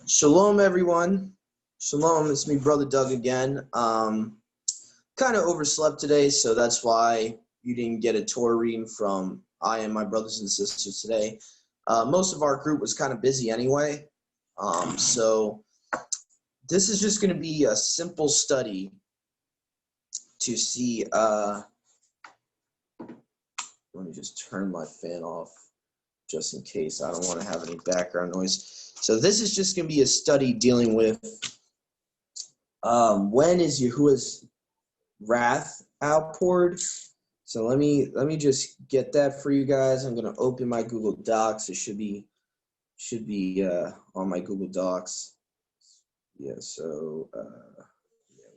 Shalom, everyone. Shalom, it's me, Brother Doug again. Kind of overslept today, so that's why you didn't get a Torah reading from I and my brothers and sisters today. Most of our group was kind of busy anyway, so this is just going to be a simple study to see. Let me just turn my fan off just in case. I don't want to have any background noise. So this is just going to be a study dealing with when is Yahuah's wrath outpoured. So let me just get that for you guys. I'm going to open my Google Docs. It should be on my Google Docs. Yeah, so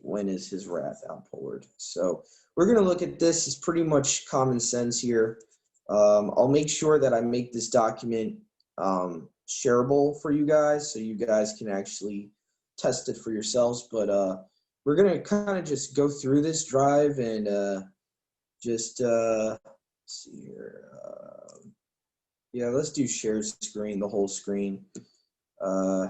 when is his wrath outpoured? So we're going to look at this. It's pretty much common sense here. I'll make sure that I make this document shareable for you guys so you guys can actually test it for yourselves. But we're going to kind of just go through this drive and just see here. Yeah, let's do share screen, the whole screen. Yeah,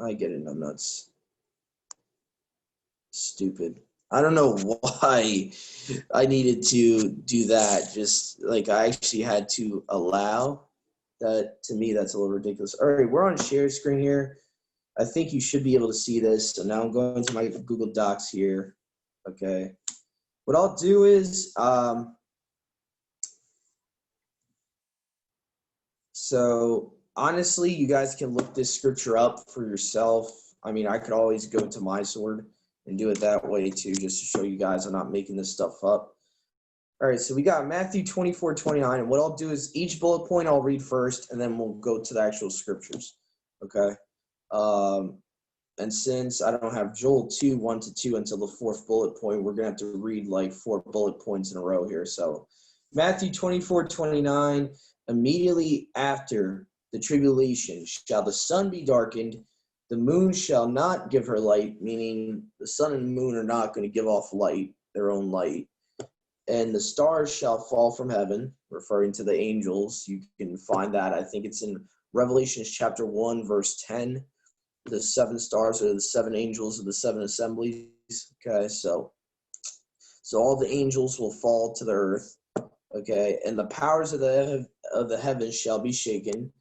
I get it. I'm nuts. Stupid. I don't know why I needed to do that. Just like I actually had to allow that. To me, that's a little ridiculous. All right, we're on share screen here. I think you should be able to see this. So now I'm going to my Google Docs here. Okay. What I'll do is, so honestly, you guys can look this scripture up for yourself. I mean, I could always go to my sword and do it that way too, just to show you guys I'm not making this stuff up. All right, so we got Matthew 24:29, and what I'll do is each bullet point I'll read first, and then we'll go to the actual scriptures, okay? And since I don't have Joel 2:1-2 until the fourth bullet point, we're going to have to read like 4 bullet points in a row here. So Matthew 24:29, immediately after the tribulation shall the sun be darkened, the moon shall not give her light, meaning the sun and the moon are not going to give off light, their own light. And the stars shall fall from heaven, referring to the angels. You can find that. I think it's in Revelation chapter 1, verse 10. The 7 stars are the 7 angels of the 7 assemblies. Okay, so all the angels will fall to the earth. Okay, and the powers of the heavens shall be shaken.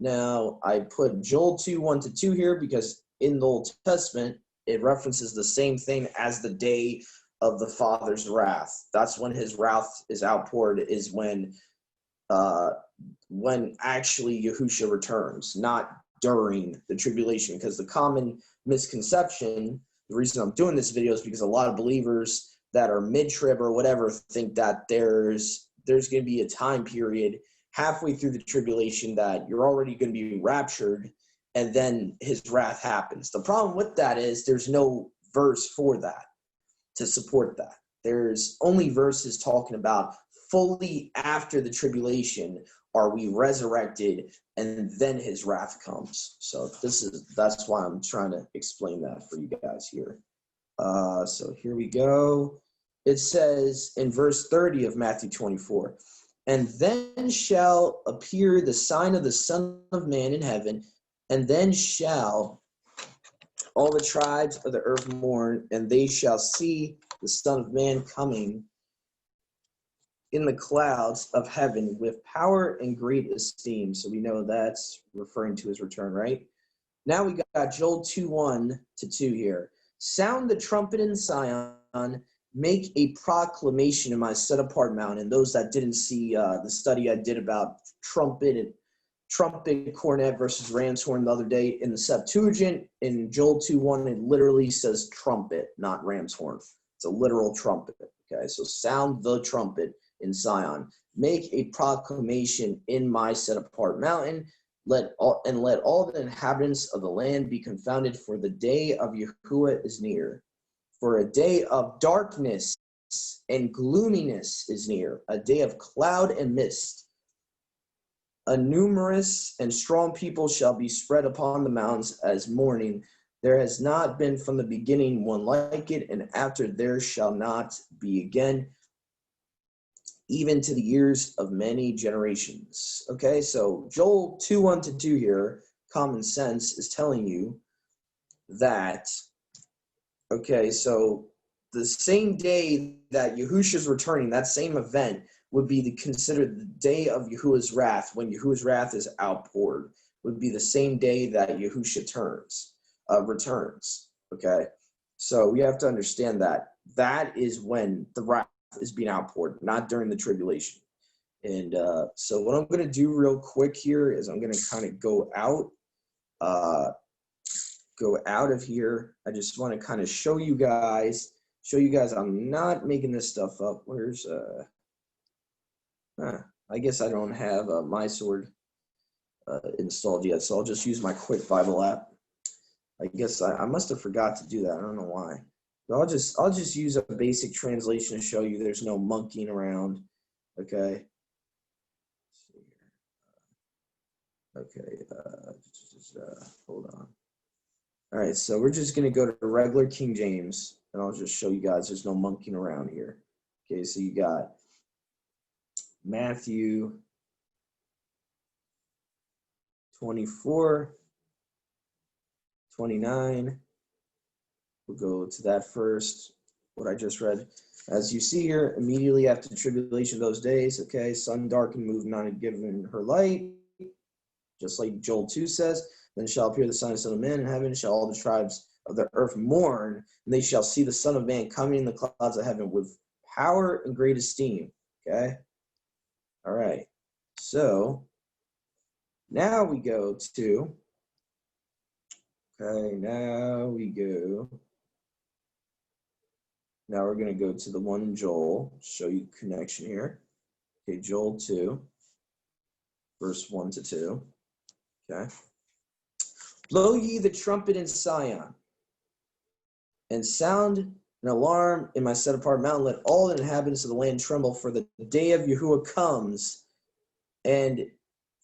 Now, I put Joel 2:1-2 here because in the Old Testament, it references the same thing as the day of the Father's wrath. That's when his wrath is outpoured, is when actually Yahushua returns, not during the tribulation. Because the common misconception, the reason I'm doing this video is because a lot of believers that are mid-trib or whatever think that there's going to be a time period halfway through the tribulation that you're already going to be raptured, and then his wrath happens. The problem with that is there's no verse for that to support that. There's only verses talking about fully after the tribulation are we resurrected, and then his wrath comes. So that's why I'm trying to explain that for you guys here. So here we go. It says in verse 30 of Matthew 24, and then shall appear the sign of the Son of Man in heaven, and then shall all the tribes of the earth mourn, and they shall see the Son of Man coming in the clouds of heaven with power and great esteem. So we know that's referring to his return, right? Now we got Joel 2:1-2 here. Sound the trumpet in Zion, make a proclamation in my set-apart mountain. And those that didn't see the study I did about trumpet, cornet versus ram's horn the other day, in the Septuagint, in Joel 2:1, it literally says trumpet, not ram's horn. It's a literal trumpet, okay? So sound the trumpet in Zion. Make a proclamation in my set-apart mountain. Let all the inhabitants of the land be confounded, for the day of Yahuah is near. For a day of darkness and gloominess is near, a day of cloud and mist. A numerous and strong people shall be spread upon the mountains as morning. There has not been from the beginning one like it, and after there shall not be again. even to the years of many generations. Okay, so Joel 2:1-2 here, common sense, is telling you that, okay, so the same day that Yahushua's returning, that same event would be considered the day of Yahuwah's wrath, when Yahuwah's wrath is outpoured, would be the same day that Yahushua returns. Okay, so we have to understand that that is when the wrath is being outpoured, not during the tribulation. And so what I'm going to do real quick here is I'm going to kind of go out of here. I just want to kind of show you guys I'm not making this stuff up. Where's I guess I don't have my sword installed yet, so I'll just use my quick Bible app. I guess I must have forgot to do that. I don't know why. But I'll just use a basic translation to show you there's no monkeying around. Okay. Okay. Hold on. All right, so we're just going to go to regular King James, and I'll just show you guys there's no monkeying around here. Okay, so you got Matthew 24:29. We'll go to that first, what I just read. As you see here, immediately after the tribulation of those days, okay, sun darkened, moved not given her light, just like Joel 2 says, then shall appear the Son of Man in heaven, shall all the tribes of the earth mourn, and they shall see the Son of Man coming in the clouds of heaven with power and great esteem. Okay? All right. So now we go to, okay, now we're going to go to the one in Joel, show you connection here. Okay, Joel 2, verse 1-2. Okay. Blow ye the trumpet in Sion, and sound an alarm in my set apart mountain. Let all the inhabitants of the land tremble, for the day of Yahuwah comes, and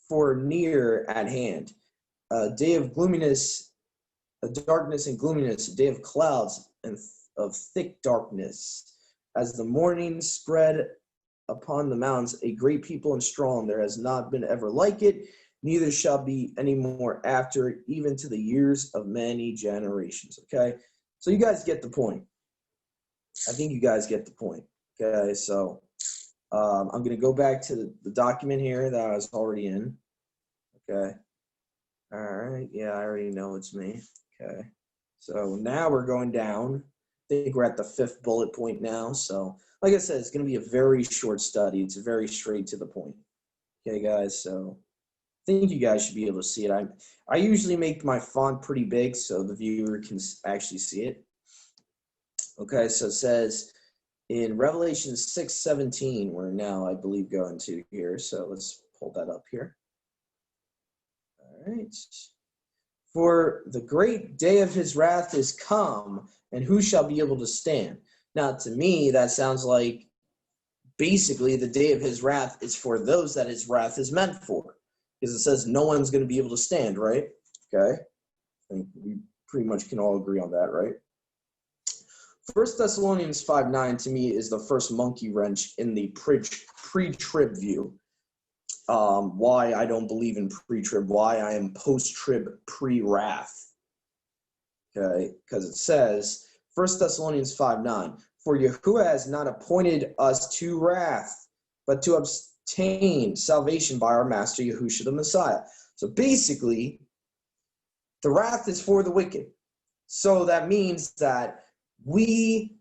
for near at hand. A day of gloominess, a darkness and gloominess, a day of clouds and of thick darkness. As the morning spread upon the mountains, a great people and strong, there has not been ever like it, neither shall be any more after it, even to the years of many generations. Okay, so you guys get the point. I think you guys get the point. Okay, so I'm going to go back to the document here that I was already in. Okay, all right, yeah, I already know it's me. Okay, so now we're going down. I think we're at the 5th bullet point now. So like I said, it's going to be a very short study. It's very straight to the point. Okay, guys, so I think you guys should be able to see it. I usually make my font pretty big so the viewer can actually see it. Okay, so it says in Revelation 6:17, we're now, I believe, going to here. So let's pull that up here. All right. For the great day of his wrath is come, and who shall be able to stand? Now, to me, that sounds like basically the day of his wrath is for those that his wrath is meant for. Because it says no one's going to be able to stand, right? Okay. I think we pretty much can all agree on that, right? 1 Thessalonians 5:9 to me is the first monkey wrench in the pre-trib view. Why I don't believe in pre-trib, why I am post-trib, pre-wrath. Okay, because it says, 1 Thessalonians 5:9, for Yahuwah has not appointed us to wrath, but to obtain salvation by our Master Yahushua the Messiah. So basically, the wrath is for the wicked. So that means that we,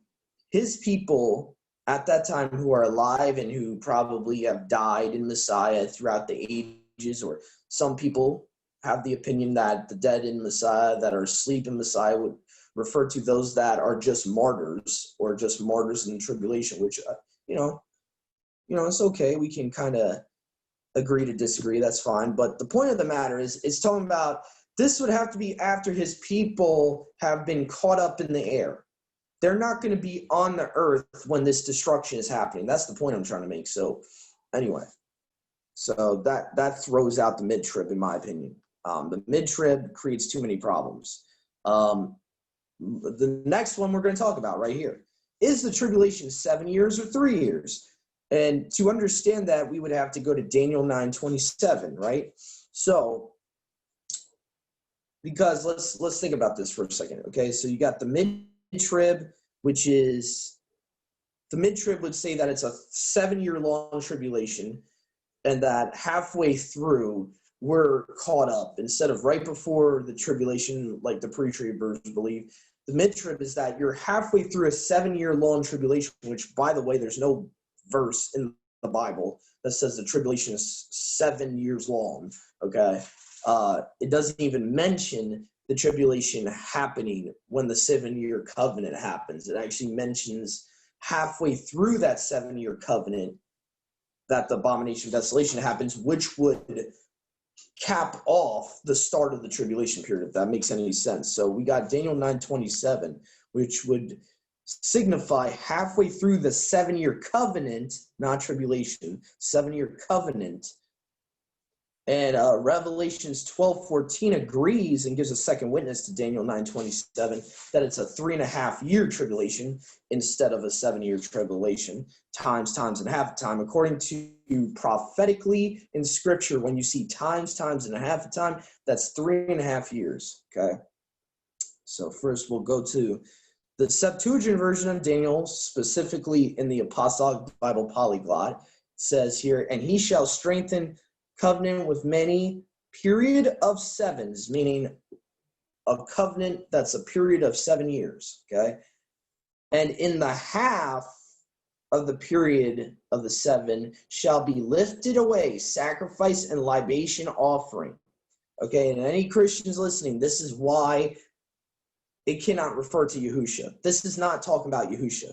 his people at that time who are alive and who probably have died in Messiah throughout the ages, or some people have the opinion that the dead in Messiah that are asleep in Messiah would refer to those that are just martyrs or just martyrs in tribulation, which, it's okay. We can kind of agree to disagree. That's fine. But the point of the matter is, it's talking about this would have to be after his people have been caught up in the air. They're not going to be on the earth when this destruction is happening. That's the point I'm trying to make. So anyway, so that throws out the mid-trib, in my opinion. The mid-trib creates too many problems. The next one we're going to talk about right here. Is the tribulation 7 years or 3 years? And to understand that, we would have to go to Daniel 9:27, right? So, because let's think about this for a second, okay? So you got the mid-trib, which is, the mid-trib would say that it's a 7-year long tribulation, and that halfway through, we're caught up. Instead of right before the tribulation, like the pre-tribbers believe, the mid-trib is that you're halfway through a 7-year long tribulation, which, by the way, there's no verse in the Bible that says the tribulation is 7 years long, okay? It doesn't even mention the tribulation happening when the 7-year covenant happens. It actually mentions halfway through that 7-year covenant that the abomination of desolation happens, which would cap off the start of the tribulation period, if that makes any sense. So we got Daniel 9:27, which would signify halfway through the 7-year covenant, not tribulation, 7-year covenant. And Revelations 12:14 agrees and gives a second witness to Daniel 9:27 that it's a 3.5-year tribulation instead of a 7-year tribulation, times, and a half a time. According to prophetically in Scripture, when you see times, and a half a time, that's 3.5 years, okay? So first we'll go to the Septuagint version of Daniel, specifically in the Apostolic Bible Polyglot. It says here, and he shall strengthen covenant with many, period of sevens, meaning a covenant that's a period of 7 years, okay? And in the half of the period of the 7 shall be lifted away sacrifice and libation offering, okay? And any Christians listening, this is why it cannot refer to Yahushua. This is not talking about Yahushua.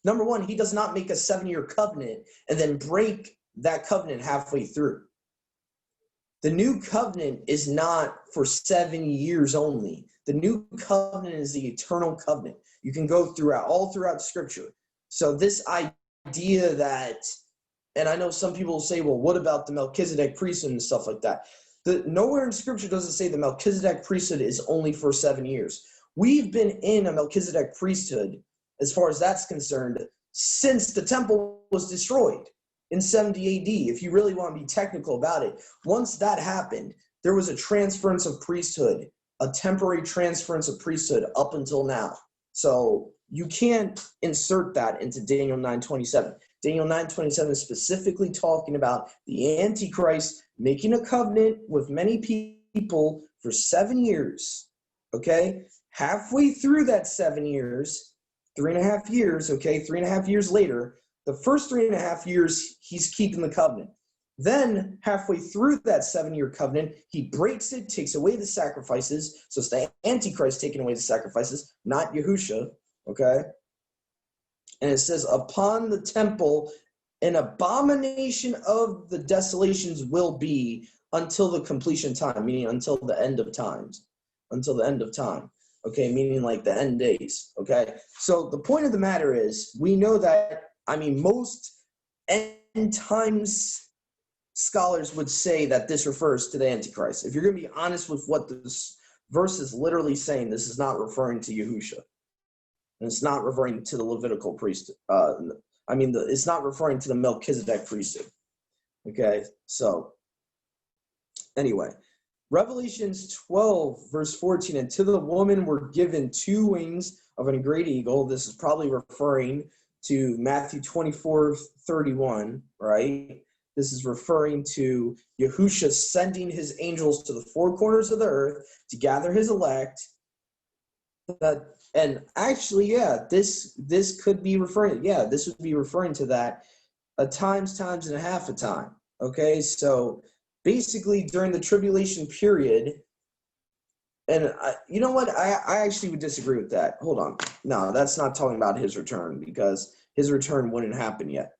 Number one, he does not make a 7-year covenant and then break that covenant halfway through. The new covenant is not for 7 years only. The new covenant is the eternal covenant. You can go all throughout Scripture. So this idea that, and I know some people say, well, what about the Melchizedek priesthood and stuff like that? Nowhere in Scripture does it say the Melchizedek priesthood is only for 7 years. We've been in a Melchizedek priesthood, as far as that's concerned, since the temple was destroyed in 70 AD, if you really want to be technical about it. Once that happened, there was a transference of priesthood, a temporary transference of priesthood up until now. So you can't insert that into Daniel 9:27. Daniel 9:27 is specifically talking about the Antichrist making a covenant with many people for 7 years, okay? Halfway through that 7 years, 3.5 years, okay, 3.5 years later, the first 3.5 years, he's keeping the covenant. Then, halfway through that 7-year covenant, he breaks it, takes away the sacrifices. So it's the Antichrist taking away the sacrifices, not Yahushua, okay? And it says, upon the temple, an abomination of the desolations will be until the completion time, meaning until the end of times. Until the end of time, okay? Meaning like the end days, okay? So the point of the matter is, we know that, most end times scholars would say that this refers to the Antichrist. If you're going to be honest with what this verse is literally saying, this is not referring to Yahushua. And it's not referring to the Levitical priesthood. It's not referring to the Melchizedek priesthood. Okay, so anyway, Revelations 12, verse 14, and to the woman were given 2 wings of a great eagle. This is probably referring to Matthew 24:31, right? This is referring to Yahushua sending his angels to the 4 corners of the earth to gather his elect. And actually, yeah, this could be referring, this would be referring to that, a times and a half a time. Okay, so basically during the tribulation period, and you know what? I actually would disagree with that. Hold on. No, that's not talking about his return, because his return wouldn't happen yet.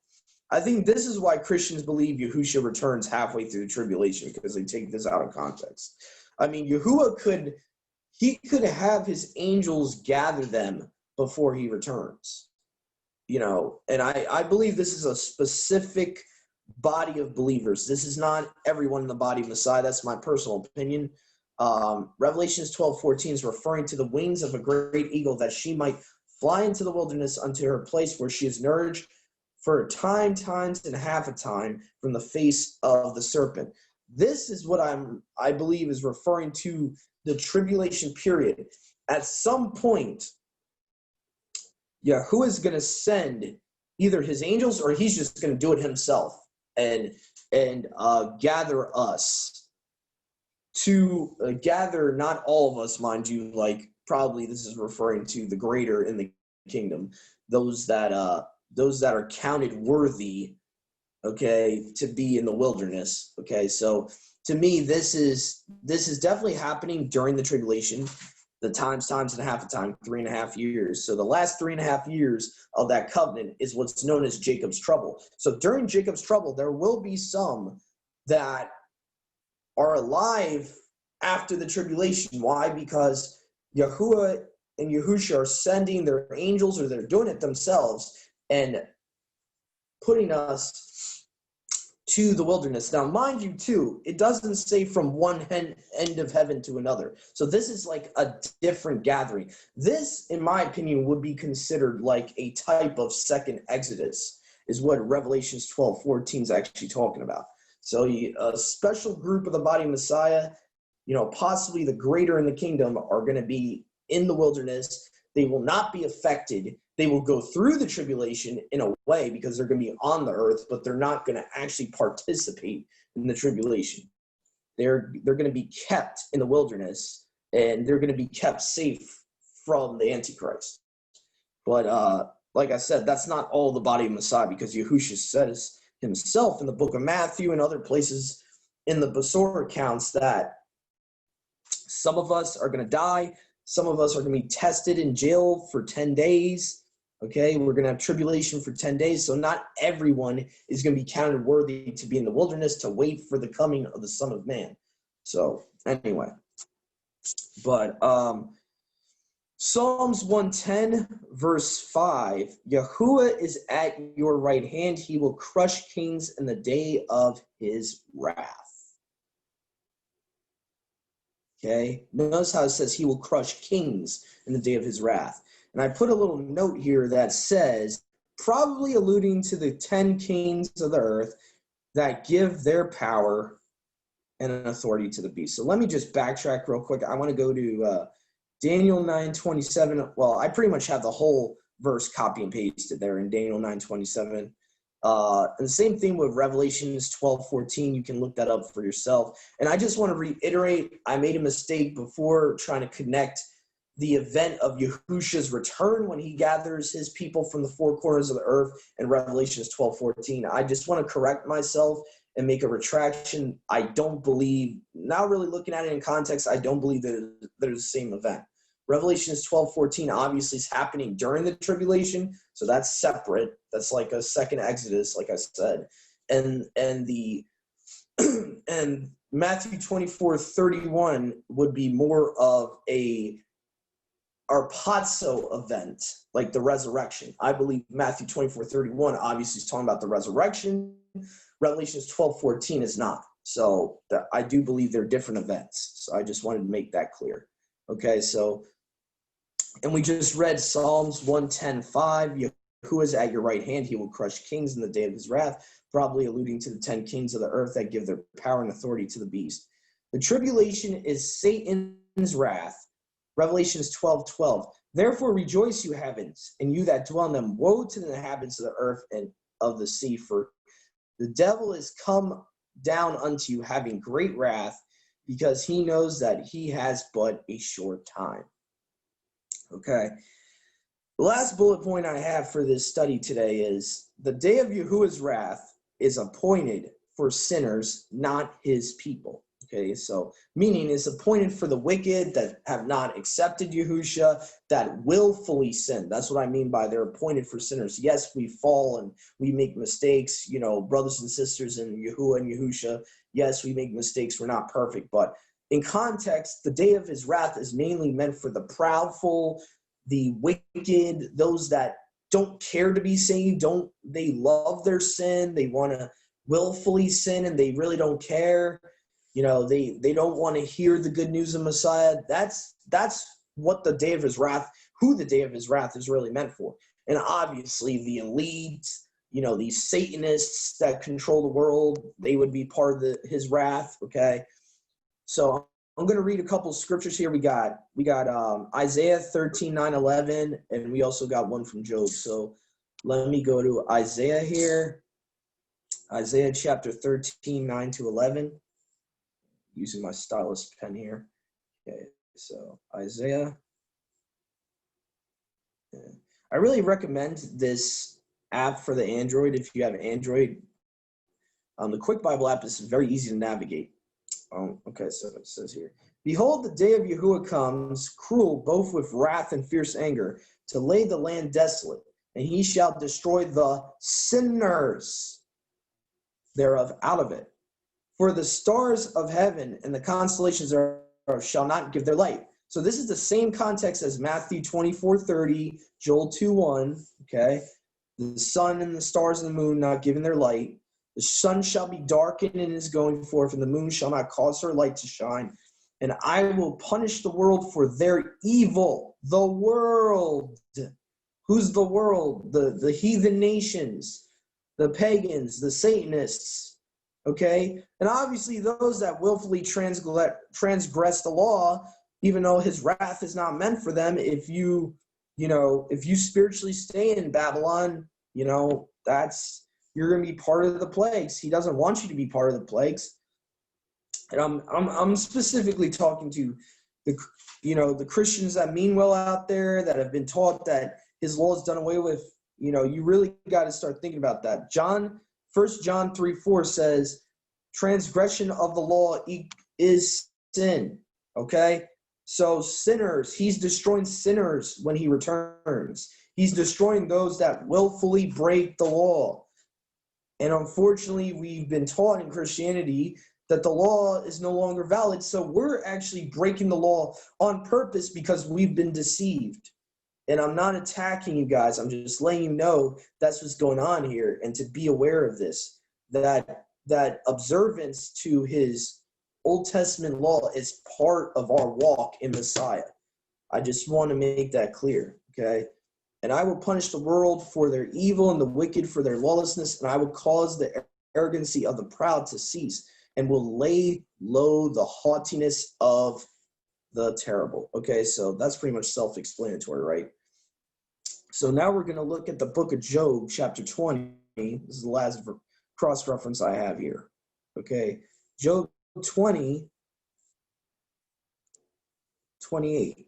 I think this is why Christians believe Yahushua returns halfway through the tribulation, because they take this out of context. Yahuwah could have his angels gather them before he returns. And I believe this is a specific body of believers. This is not everyone in the body of Messiah. That's my personal opinion. Revelations 12:14 is referring to the wings of a great eagle, that she might fly into the wilderness unto her place where she is nourished for a time, times, and half a time from the face of the serpent. This is what I believe is referring to the tribulation period. At some point, Yahuah is going to send either his angels or he's just going to do it himself and gather us to gather, not all of us, mind you, like probably this is referring to the greater in the kingdom, those that are counted worthy, okay, to be in the wilderness. Okay, so to me, this is definitely happening during the tribulation, the times and a half a time, 3.5 years. So the last 3.5 years of that covenant is what's known as Jacob's trouble. So during Jacob's trouble, there will be some that are alive after the tribulation. Why? Because Yahuah and Yahusha are sending their angels, or they're doing it themselves, and putting us to the wilderness. Now, mind you, too, it doesn't say from one end of heaven to another. So this is like a different gathering. This, in my opinion, would be considered like a type of second Exodus, is what Revelations 12:14 is actually talking about. So a special group of the body of Messiah, possibly the greater in the kingdom, are going to be in the wilderness. They will not be affected. They will go through the tribulation in a way because they're going to be on the earth, but they're not going to actually participate in the tribulation. They're going to be kept in the wilderness, and they're going to be kept safe from the Antichrist. But like I said, that's not all the body of Messiah, because Yahushua says himself in the book of Matthew and other places in the Besorah accounts that some of us are going to die. Some of us are going to be tested in jail for 10 days. Okay, we're going to have tribulation for 10 days. So not everyone is going to be counted worthy to be in the wilderness to wait for the coming of the Son of Man. So anyway, but Psalms 110, verse 5, Yahuah is at your right hand. He will crush kings in the day of his wrath. Okay, notice how it says he will crush kings in the day of his wrath. And I put a little note here that says, probably alluding to the 10 kings of the earth that give their power and authority to the beast. So let me just backtrack real quick. I want to go to Daniel 9:27. Well, I pretty much have the whole verse copy and pasted there in Daniel 9:27. And the same thing with Revelations 12:14. You can look that up for yourself. And I just want to reiterate, I made a mistake before trying to connect the event of Yahusha's return when he gathers his people from the four corners of the earth in Revelations 12:14. I just want to correct myself and make a retraction. I don't believe, now really looking at it in context, I don't believe that they're the same event. Revelations 12:14 obviously is happening during the tribulation, so that's separate. That's like a second Exodus, like I said. And the and Matthew 24:31 would be more of a arpazo event, like the resurrection. I believe Matthew 24:31 obviously is talking about the resurrection. Revelations 12:14 is not. So I do believe they're different events. So I just wanted to make that clear. Okay, so, and we just read Psalms 110:5. Yahuah is at your right hand. He will crush kings in the day of his wrath, probably alluding to the 10 kings of the earth that give their power and authority to the beast. The tribulation is Satan's wrath. Revelations 12:12. Therefore rejoice, you heavens, and you that dwell in them. Woe to the inhabitants of the earth and of the sea, for the devil is come down unto you, having great wrath, because he knows that he has but a short time. Okay. The last bullet point I have for this study today is the day of Yahuwah's wrath is appointed for sinners, not his people. Okay, so meaning it's appointed for the wicked that have not accepted Yahusha, that willfully sin. That's what I mean by they're appointed for sinners. Yes, we fall and we make mistakes, brothers and sisters in Yahuwah and Yahusha. Yes, we make mistakes. We're not perfect. But in context, the day of his wrath is mainly meant for the proudful, the wicked, those that don't care to be saved, they love their sin. They want to willfully sin and they really don't care. They don't want to hear the good news of Messiah. That's what the day of his wrath, who the day of his wrath is really meant for. And obviously the elites, these Satanists that control the world, they would be part of his wrath. Okay, so I'm going to read a couple of scriptures here. We got Isaiah 13:9-11, and we also got one from Job. So let me go to Isaiah here. Isaiah chapter 13:9-11. Using my stylus pen here. Okay, so Isaiah. Yeah. I really recommend this app for the Android if you have Android. The Quick Bible app is very easy to navigate. Okay, so it says here, behold, the day of Yahuah comes, cruel, both with wrath and fierce anger, to lay the land desolate, and he shall destroy the sinners thereof out of it. For the stars of heaven and the constellations thereof shall not give their light. So this is the same context as Matthew 24:30, Joel 2:1, okay? The sun and the stars and the moon not giving their light. The sun shall be darkened in his going forth, and the moon shall not cause her light to shine. And I will punish the world for their evil. The world. Who's the world? The heathen nations, the pagans, the Satanists, okay? And obviously those that willfully transgress the law, even though his wrath is not meant for them, if you spiritually stay in Babylon, you're going to be part of the plagues. He doesn't want you to be part of the plagues. And I'm specifically talking to the Christians that mean well out there, that have been taught that his law is done away with. You really got to start thinking about that. 1 John 3:4 says, transgression of the law is sin. Okay? So sinners, he's destroying sinners when he returns. He's destroying those that willfully break the law. And unfortunately, we've been taught in Christianity that the law is no longer valid. So we're actually breaking the law on purpose because we've been deceived. And I'm not attacking you guys. I'm just letting you know that's what's going on here, and to be aware of this, that observance to his Old Testament law is part of our walk in Messiah. I just want to make that clear, okay? And I will punish the world for their evil and the wicked for their lawlessness, and I will cause the arrogancy of the proud to cease, and will lay low the haughtiness of the terrible. Okay, so that's pretty much self-explanatory, right? So now we're going to look at the book of Job, chapter 20. This is the last cross-reference I have here. Okay, Job 20:28.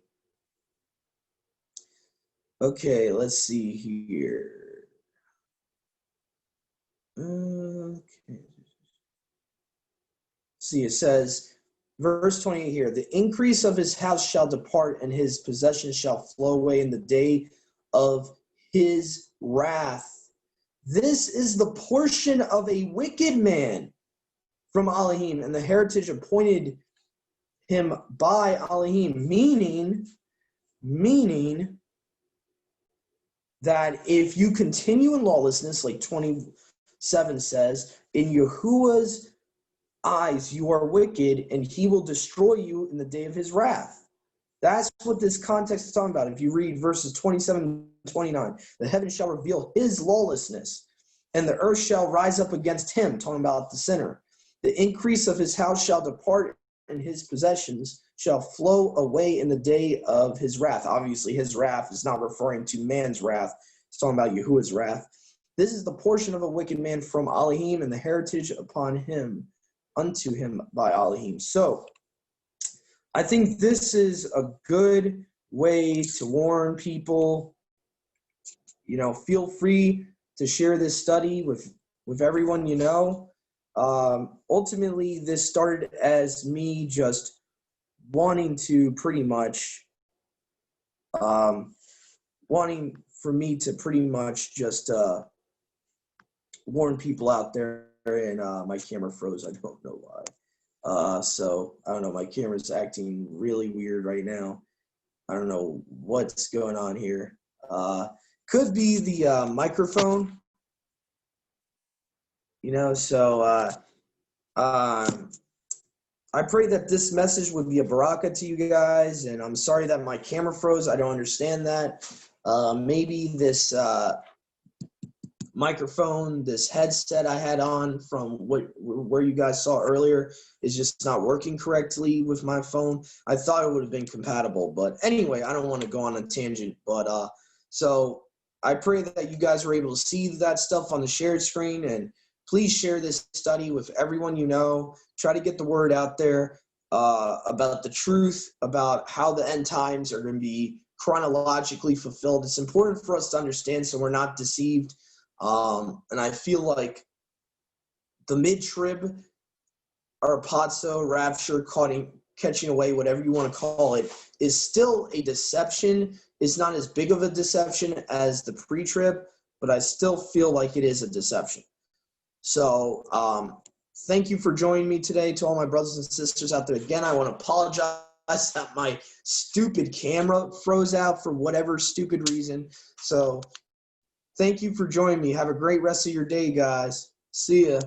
Okay, let's see here. Okay. See, it says, verse 28 here, the increase of his house shall depart, and his possessions shall flow away in the day of his wrath. This is the portion of a wicked man from Elohim, and the heritage appointed him by Elohim, meaning that if you continue in lawlessness, like 27 says, in Yahuwah's eyes you are wicked, and he will destroy you in the day of his wrath. That's what this context is talking about. If you read verses 27 and 29, the heavens shall reveal his lawlessness, and the earth shall rise up against him, talking about the sinner. The increase of his house shall depart, and his possessions shall flow away in the day of his wrath. Obviously, his wrath is not referring to man's wrath. It's talking about Yahuwah's wrath. This is the portion of a wicked man from Elohim, and the heritage upon him, unto him by Elohim. So, I think this is a good way to warn people. Feel free to share this study with everyone you know. Ultimately, this started as me just wanting to pretty much, just warn people out there, and my camera froze. I don't know why. So I don't know, my camera's acting really weird right now. I don't know what's going on here. Could be the microphone, so I pray that this message would be a baraka to you guys, and I'm sorry that my camera froze. I don't understand that. Maybe this microphone, this headset I had on from where you guys saw earlier is just not working correctly with my phone. I thought it would have been compatible, but anyway, I don't want to go on a tangent. But so I pray that you guys were able to see that stuff on the shared screen, and please share this study with everyone you know. Try to get the word out there about the truth, about how the end times are going to be chronologically fulfilled. It's important for us to understand so we're not deceived. And I feel like the mid-trib, or pazo, rapture, catching away, whatever you want to call it, is still a deception. It's not as big of a deception as the pre-trib, but I still feel like it is a deception. So thank you for joining me today. To all my brothers and sisters out there, again, I want to apologize that my stupid camera froze out for whatever stupid reason. So thank you for joining me. Have a great rest of your day, guys. See ya.